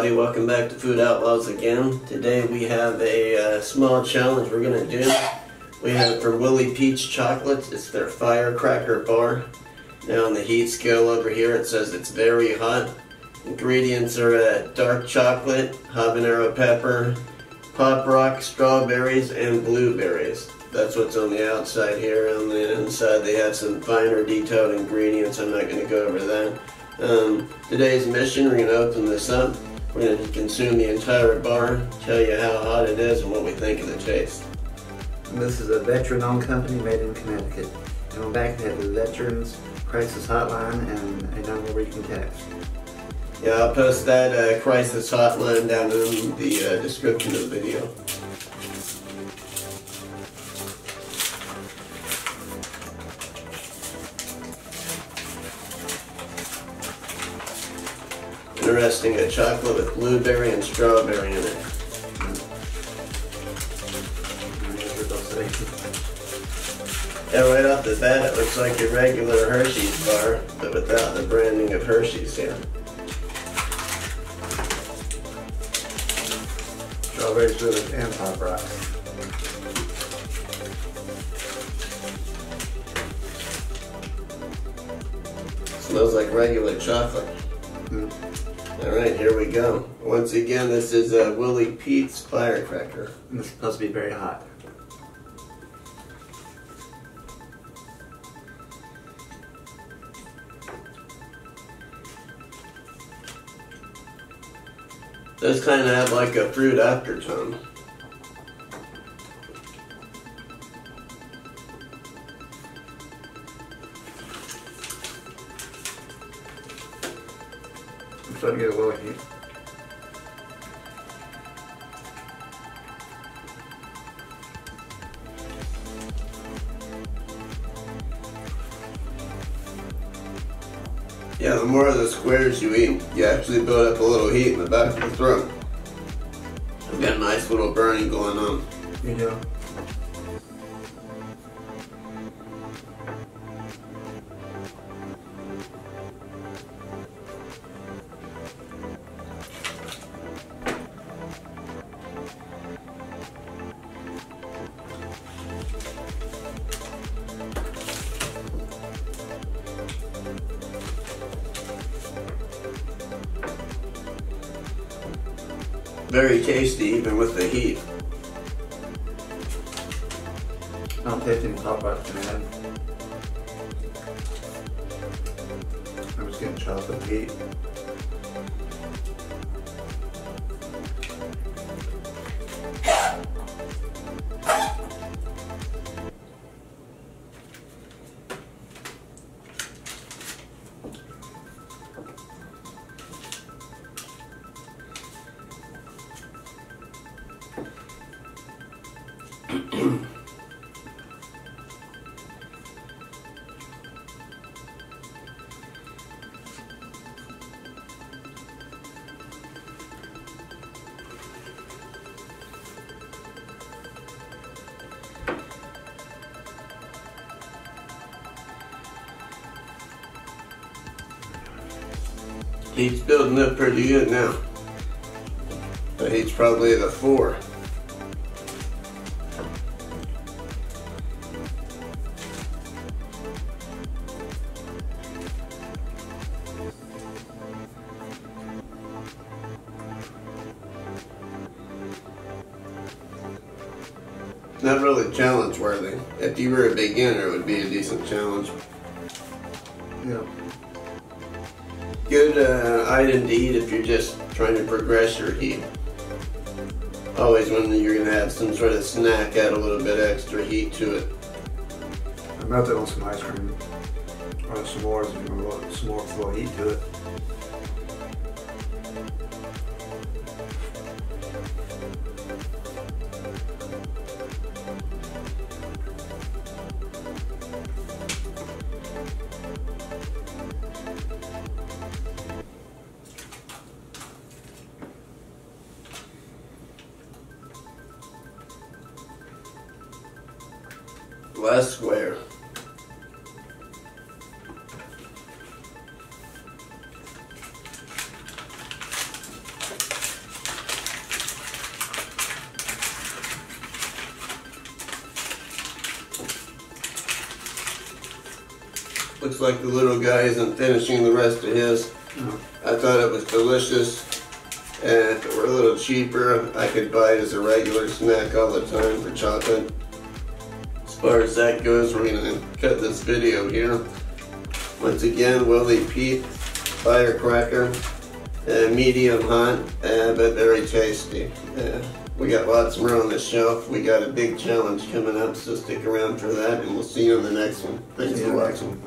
everybody, welcome back to Food Outlaws again. Today we have a small challenge we're going to do. We have from WIlly Peats Chocolates, it's their Firecracker bar. Now on the heat scale over here it says it's very hot. Ingredients are dark chocolate, habanero pepper, pop rock, strawberries, and blueberries. That's what's on the outside here. On the inside they have some finer detailed ingredients. I'm not going to go over that. Today's mission, we're going to open this up. We're going to consume the entire bar, tell you how hot it is and what we think of the taste. And this is a veteran-owned company made in Connecticut. And on the back they have the Veterans Crisis Hotline and a number where you can text. Yeah, I'll post that crisis hotline down in the description of the video. Interesting, a chocolate with blueberry and strawberry in it. Yeah, right off the bat it looks like your regular Hershey's bar, but without the branding of Hershey's here. Strawberries with and pop rock. Smells like regular chocolate. Alright, here we go. Once again, this is WIlly Peats Firecracker. And it's supposed to be very hot. Does kind of have like a fruit aftertone. I'm starting to get a little heat. Yeah, the more of the squares you eat, you actually build up a little heat in the back of the throat. I've got a nice little burning going on. You do. Very tasty even with the heat. I don't taste any pop rocks in it. I'm just getting chocolate heat. Heat's building up pretty good now. The heat's probably at a 4. Not really challenge worthy. If you were a beginner, it would be a decent challenge. Yeah. Good item to eat if you're just trying to progress your heat. Always when you're going to have some sort of snack, add a little bit extra heat to it. I melted on some ice cream or s'mores if you want some more full heat to it. Last square. Looks like the little guy isn't finishing the rest of his. Oh. I thought it was delicious, and if it were a little cheaper, I could buy it as a regular snack all the time for chocolate. As far as that goes, we're going to cut this video here. Once again, WIlly Peats FireCracker, medium hot, but very tasty. We got lots more on the shelf. We got a big challenge coming up, so stick around for that, and we'll see you on the next one. Thanks for watching.